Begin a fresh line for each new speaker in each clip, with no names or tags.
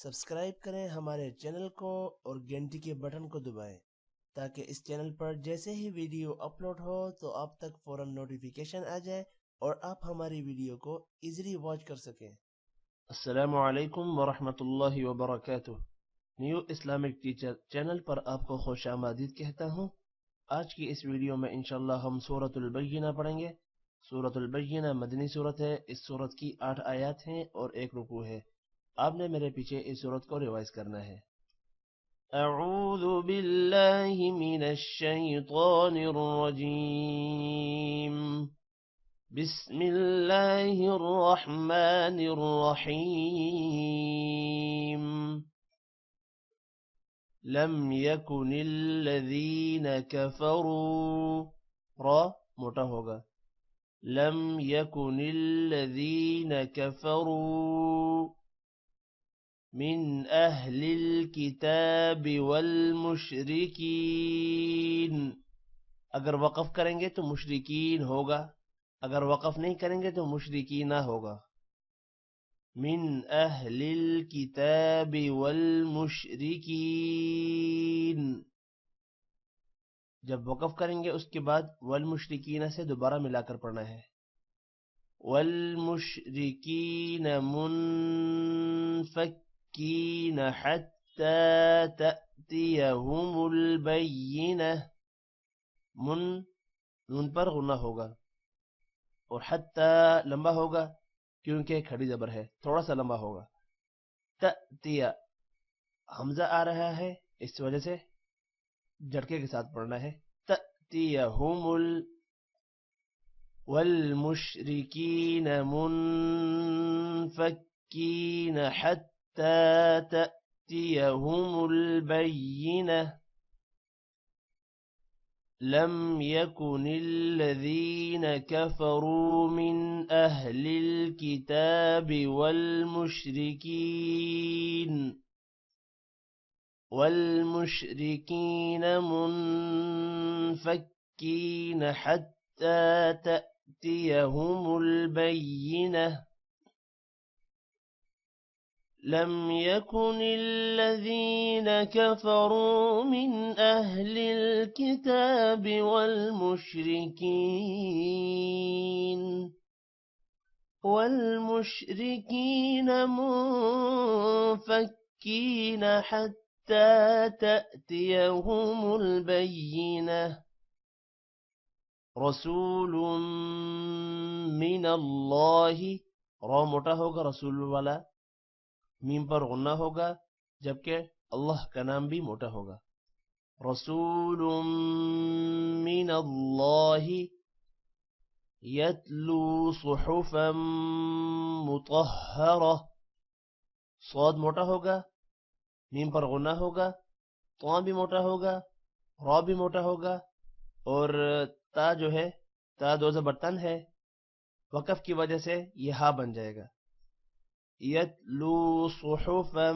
Subscribe کریں ہمارے channel کو اور گھنٹی کے بٹن کو دبائیں تاکہ اس چینل پر جیسے ہی ویڈیو اپلوڈ ہو تو آپ تک فوراً نوٹیفیکیشن آ جائے اور آپ ہماری ویڈیو کو ایزیلی واچ کر سکیں۔ السلام علیکم ورحمۃ اللہ وبرکاتہ۔ نیو اسلامک ٹیچر چینل پر آپ کو خوش آمدید کہتا ہوں۔ آج کی اس ویڈیو میں انشاءاللہ ہم سورۃ البینہ پڑھیں گے۔ سورۃ البینہ مدنی سورت ہے۔ اس سورت کی 8 آیات ہیں اور 1 رکوع ہے۔ آپ نے میرے پیچھے اس سورت کو ریوائز کرنا ہے۔ اعوذ باللہ من الشیطان الرجیم، بسم اللہ الرحمن الرحیم، لم یکن الذین کفروا، را موٹا ہوگا، لم یکن الذین کفروا من اہل الکتاب والمشرکین۔ اگر وقف کریں گے تو مشرکین ہوگا، اگر وقف نہیں کریں گے تو مشرکین ہوگا۔ من اہل الکتاب والمشرکین، جب وقف کریں گے اس کے بعد والمشرکین سے دوبارہ ملا کر پڑھنا ہے۔ والمشرکین منفکین حتی تأتیہم البینہ، نون پر غنہ ہوگا اور حتی لمبا ہوگا کیونکہ کھڑی زبر ہے، تھوڑا سا لمبا ہوگا۔ تأتیہ حمزہ آ رہا ہے، اس وجہ سے جھٹکے کے ساتھ پڑھنا ہے۔ تأتیہم والمشرکین منفکین حتی تأتیہم البینہ، لم یکن الذین کفروا من اہل الکتاب والمشرکین منفکین حتی تأتیہم البینہ، لم يكن الذين كفروا من أهل الكتاب والمشركين منفكين حتى تأتيهم البينة، رسول من الله، را موٹا ہوگا رسول والا، میم پر غنہ ہوگا جبکہ اللہ کا نام بھی موٹا ہوگا۔ رسول من اللہ یتلو صحفا مطہرہ، صاد موٹا ہوگا، میم پر غنہ ہوگا، طا بھی موٹا ہوگا، را بھی موٹا ہوگا اور تا جو ہے تا دو زبر تن ہے، وقف کی وجہ سے یہ ہا بن جائے گا۔ یتلو صحفا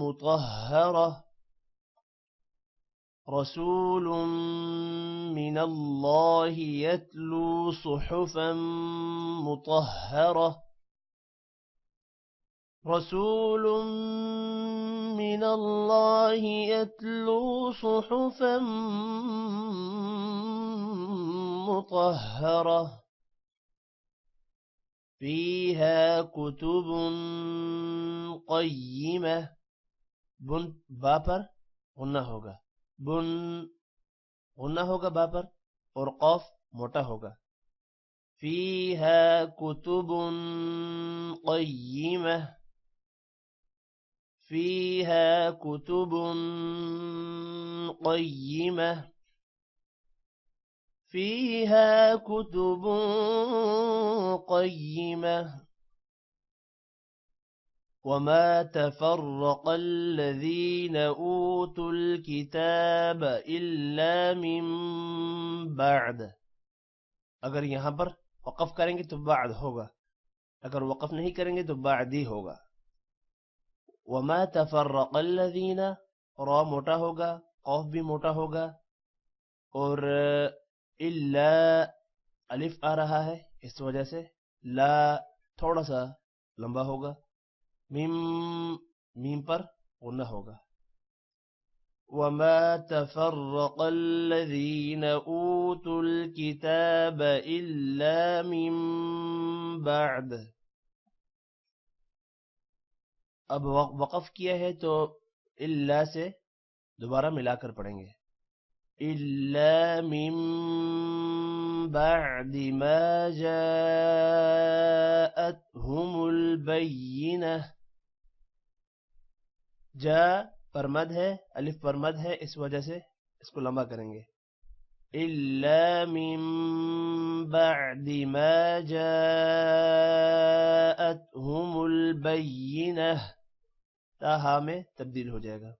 مطہرہ، رسول من اللہ یتلو صحفا مطہرہ، رسول من اللہ یتلو صحفا مطہرہ، فیہا کتب قیمہ، بن با پر غنہ ہوگا، بن غنہ ہوگا با پر اور قاف موٹا ہوگا۔ فیہا کتب قیمہ، فیہا کتب قیمہ، فیہا کتب قیمہ، وما تفرق الذین اوتوا الکتاب الا من بعد، اگر یہاں پر وقف کریں گے تو بعد ہوگا، اگر وقف نہیں کریں گے تو بعدی ہوگا۔ وما تفرق الذین، را موٹا ہوگا، قاف بھی موٹا ہوگا اور الا الف آ رہا ہے اس وجہ سے لا تھوڑا سا لمبا ہوگا۔ میم پر غنہ ہوگا. وَمَا تَفَرَّقَ الَّذِينَ أُوتُوا الْكِتَابَ إِلَّا مِن بَعْدِ. اب وقف کیا ہے تو اللہ سے دوبارہ ملا کر پڑھیں گے. إِلَّا مِن بَعْدِ مَا جَاءَتْهُمُ الْبَيِّنَةُ. جا پر مد ہے، الف پر مد ہے، اس وجہ سے اس کو لمبا کریں گے. إِلَّا مِن بَعْدِ مَا جَاءَتْهُمُ الْبَيِّنَةُ. تاہا میں تبدیل ہو جائے گا.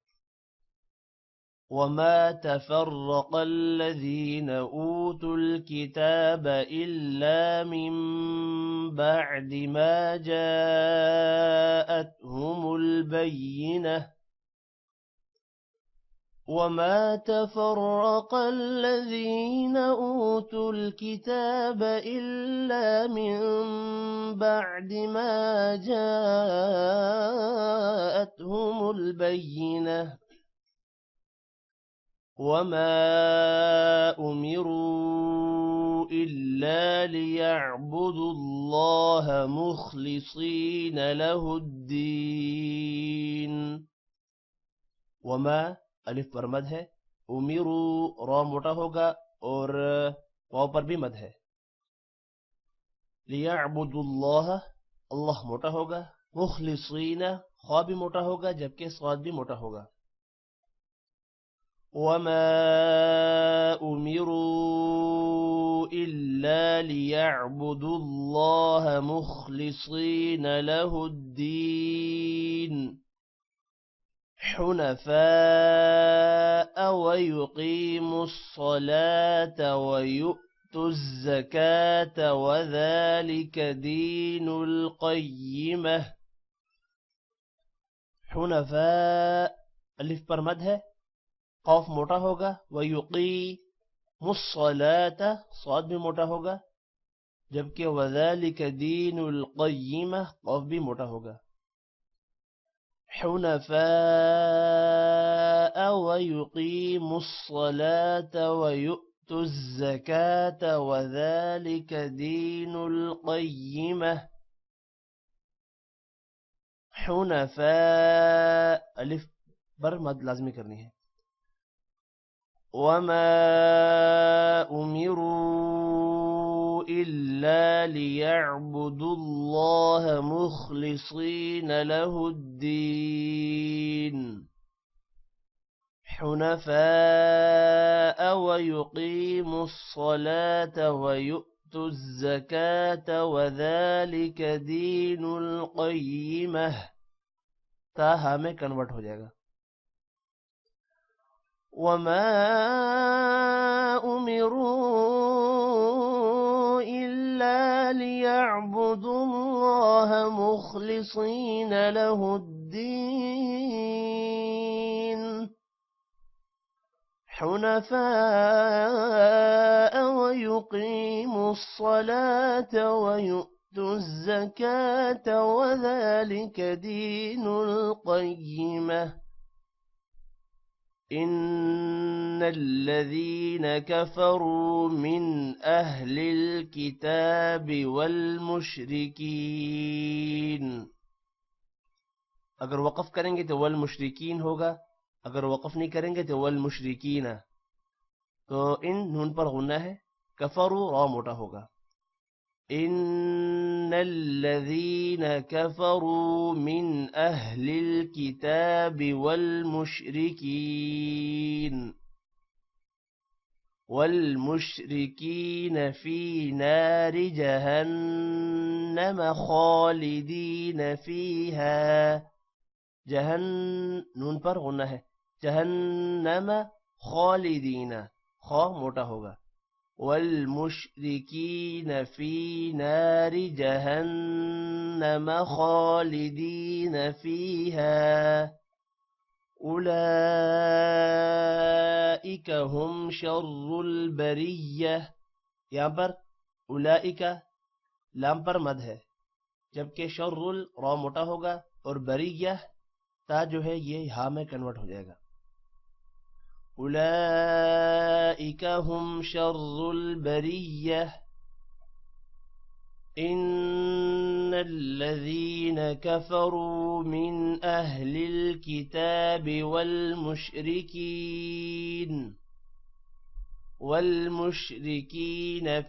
وَمَا تَفَرَّقَ الَّذِينَ أُوتُوا الْكِتَابَ إِلَّا مِن بَعْدِ مَا جَاءَتْهُمُ الْبَيِّنَةُ. وَمَا تَفَرَّقَ الَّذِينَ أُوتُوا الْكِتَابَ إِلَّا مِن بَعْدِ مَا جَاءَتْهُمُ الْبَيِّنَةُ. وَمَا أُمِرُوا إِلَّا لِيَعْبُدُوا اللَّهَ مُخْلِصِينَ لَهُ الدِّينَ. وما الف پر مد ہے، امیرو را موٹا ہوگا اور واو پر بھی مد ہے. لیعبدوا اللہ، اللہ موٹا ہوگا. مخلصین، خوا بھی موٹا ہوگا جبکہ صاد بھی موٹا ہوگا. وما امروا الا لیعبدوا اللہ مخلصین لہ الدین حنفاء ويقيموا الصلاة ويؤتوا الزكاة وذلك دين القيمة. حنفاء الف پر مد ہے، قاف موٹا ہوگا. ويقيموا الصلاة صاد بھی موٹا ہوگا جبکہ وذلك دين القيمة قاف بھی موٹا ہوگا. حنفاء ويقيموا الصلاة ويؤتوا الزكاة وذلك دين القيمة. حنفاء الف بر مد لازمی کرنی ہے. وما أمروا إلا ليعبدوا الله مخلصين له الدين حنفاء ويقيموا الصلاة ويؤتوا الزكاة وذلك دين القيمة. تاہا میں کنورٹ ہو جائے گا. وما أمروا إلا ليعبدوا الله مخلصين له الدين حنفاء ويقيموا الصلاة ويؤتوا الزكاة وذلك دين القيمة. إن الذين كفروا من أهل الكتاب والمشركين. اگر وقف کریں گے تو والمشرکین ہوگا، اگر وقف نہیں کریں گے تو والمشرکین. تو ان نون پر غنہ ہے، کفروا را موٹا ہوگا. ان الذين كفروا من اهل الكتاب والمشركين في نار جهنم خالدين فيها. نون پر غنہ ہے، جہنم خالدین، خا موٹا ہوگا. والمشركين في نار جهنم خالدين فيها أولئك هم شر البرية. یہاں پر اولئک لام پر مد ہے جبکہ شر را موٹا ہوگا اور بریہ تا جو ہے یہ ہا میں کنورٹ ہو جائے گا. اولئک هم شر البریہ ان الذین کفروا من اہل الكتاب والمشرکین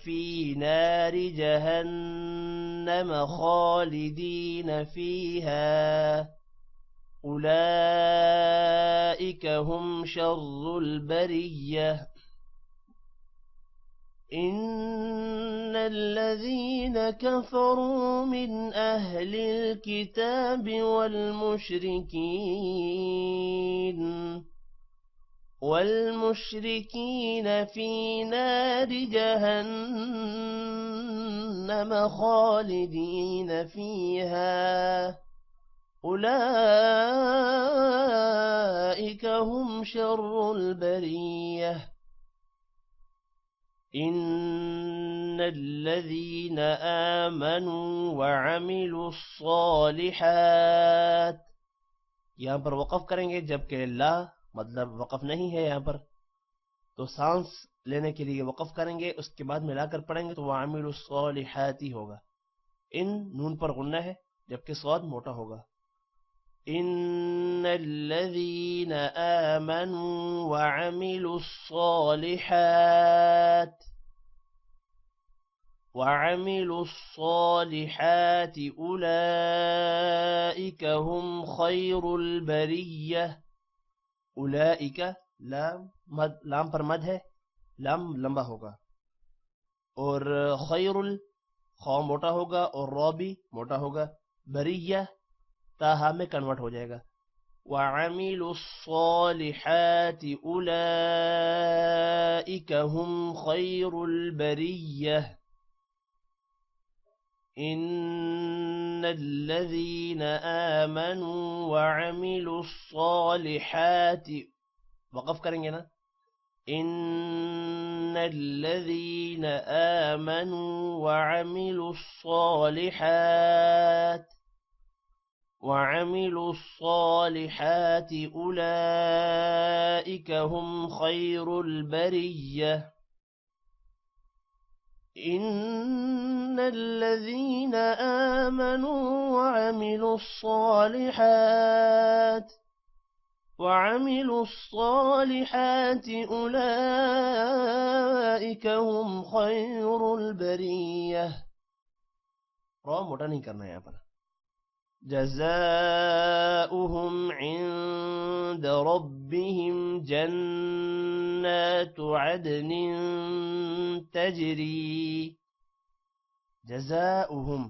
فی نار جہنم خالدین فیہا اولئک هم شر البریہ ان الذین کفروا من اہل الكتاب والمشرکین فی نار جہنم خالدین فیہا اولئک هم شر البریہ ان الذین آمنوا وعملوا الصالحات. یہاں پر وقف کریں گے جبکہ لا مطلب وقف نہیں ہے یہاں پر، تو سانس لینے کے لیے وقف کریں گے، اس کے بعد ملا کر پڑھیں گے تو وعملوا الصالحات ہی ہوگا. ان نون پر غنہ ہے جبکہ صاد موٹا ہوگا. ان الذین آمنوا وعملوا الصالحات اولئک هم خیر البریہ. اولئک لام پر مد ہے، لام لمبا ہوگا، اور خیر خا موٹا ہوگا اور را بھی موٹا ہوگا. بریہ تاہا میں کنورٹ ہو جائے گا. وَعَمِلُوا الصَّالِحَاتِ أُولَئِكَ هُمْ خَيْرُ الْبَرِيَّةِ إِنَّ الَّذِينَ آمَنُوا وَعَمِلُوا الصَّالِحَاتِ وقف کریں گے نا. إِنَّ الَّذِينَ آمَنُوا وَعَمِلُوا الصالحات أولئك هم خير البرية إن الذين آمنوا وعملوا الصالحات أولئك هم خير البرية. را موٹا نہیں کرنا ہے یہاں پر. جزاؤهم عند ربهم جنات عدن تجری. جزاؤهم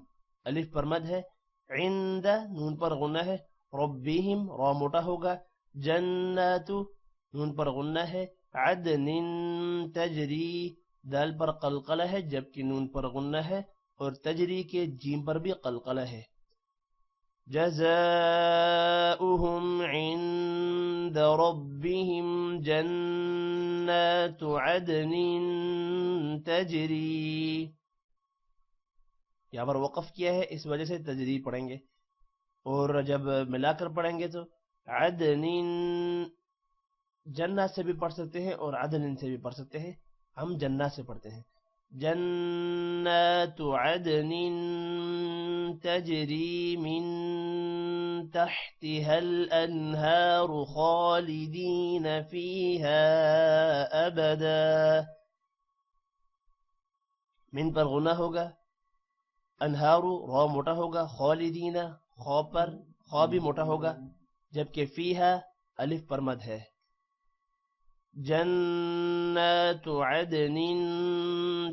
الف پر مد ہے، عند نون پر غنہ ہے، ربهم را موٹا ہوگا، جنات نون پر غنہ ہے، عدن تجری دال پر قلقلہ ہے جبکہ نون پر غنہ ہے، اور تجری کے جیم پر بھی قلقلہ ہے. جزاؤهم عند ربهم جنات عدن تجری. یہاں پر وقف کیا ہے اس وجہ سے تجری پڑھیں گے، اور جب ملا کر پڑھیں گے تو عدن جنات سے بھی پڑھ سکتے ہیں اور عدن سے بھی پڑھ سکتے ہیں. ہم جنات سے پڑھتے ہیں. جنات عدن تجری من تحتها الانہار خالدین فیہا ابدا. من پر غنہ ہوگا، انہارو را موٹا ہوگا، خالدین خا بھی موٹا ہوگا، جبکہ فیہا الف پر مد ہے. جنات عدن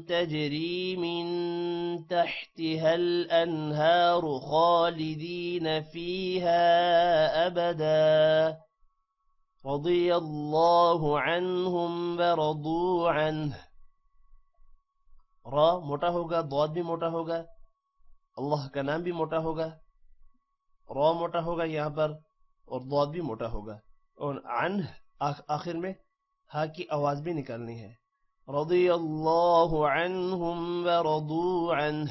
تجری من تحتها الانہار خالدین فیہا ابدا رضی اللہ عنہم ورضوا عنہ. را موٹا ہوگا، ضاد بھی موٹا ہوگا، اللہ کا نام بھی موٹا ہوگا، را موٹا ہوگا یہاں پر اور ضاد بھی موٹا ہوگا، اور عنہ آخر میں ہا کی آواز بھی نکالنی ہے. رضی اللہ عنہم ورضوا عنہ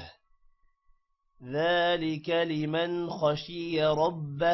ذالک لمن خشی ربہ.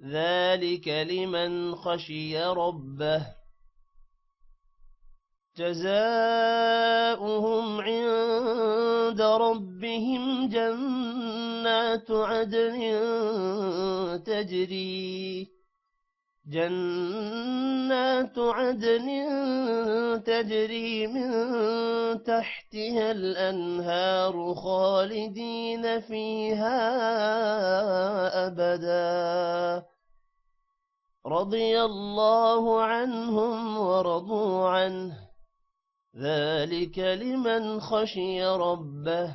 ذلك لمن خشي ربه جزاؤهم عند ربهم جنات عدن تجري من تحتها الأنهار خالدين فيها أبدا رضي الله عنهم ورضوا عنه ذلك لمن خشي ربه।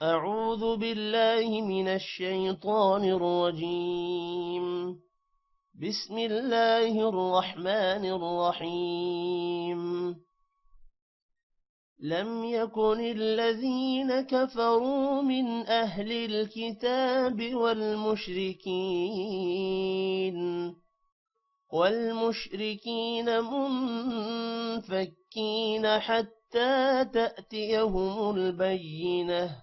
أعوذ بالله من الشيطان الرجيم بسم الله الرحمن الرحيم لم يكن الذين كفروا من أهل الكتاب والمشركين منفكين حتى تأتيهم البينة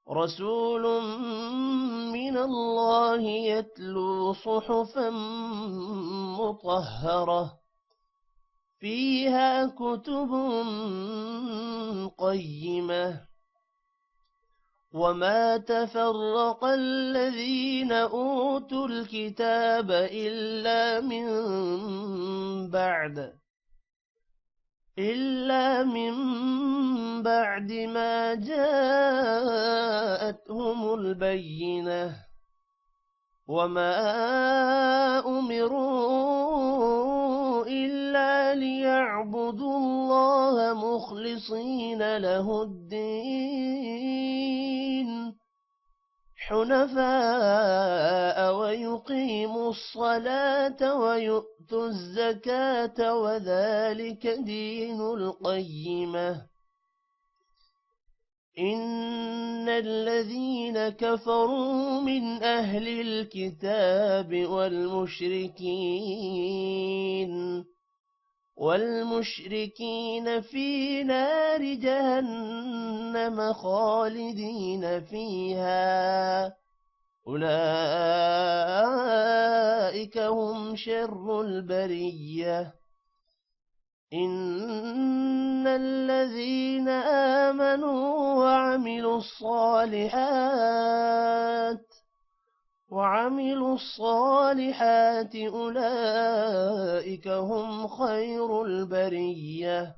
رسول من الله يتلو صحفا مطهرة فيها كتب قيمة وما تفرق الذين أوتوا الكتاب إلا من بعد ما جاءتهم البينة وما أمروا إلا ليعبدوا الله مخلصين له الدين حنفاء ويقيموا الصلاة ويؤتوا الزكاة وذلك دين القيمة إن الذين كفروا من أهل الكتاب والمشركين في نار جهنم خالدين فيها أولئك هم شر البرية إن الذين آمنوا وعملوا الصالحات أولئك هم خير البرية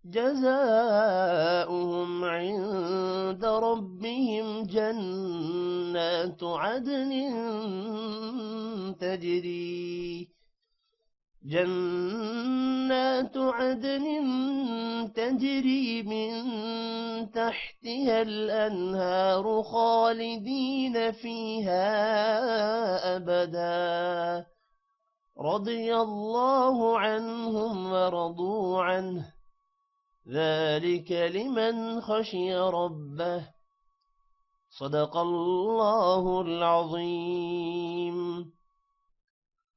جزاؤهم عند ربهم جنات عدن تجري من تحتها الأنهار خالدين فيها أبدا رضي الله عنهم ورضوا عنه ذلك لمن خشي ربه صدق الله العظيم।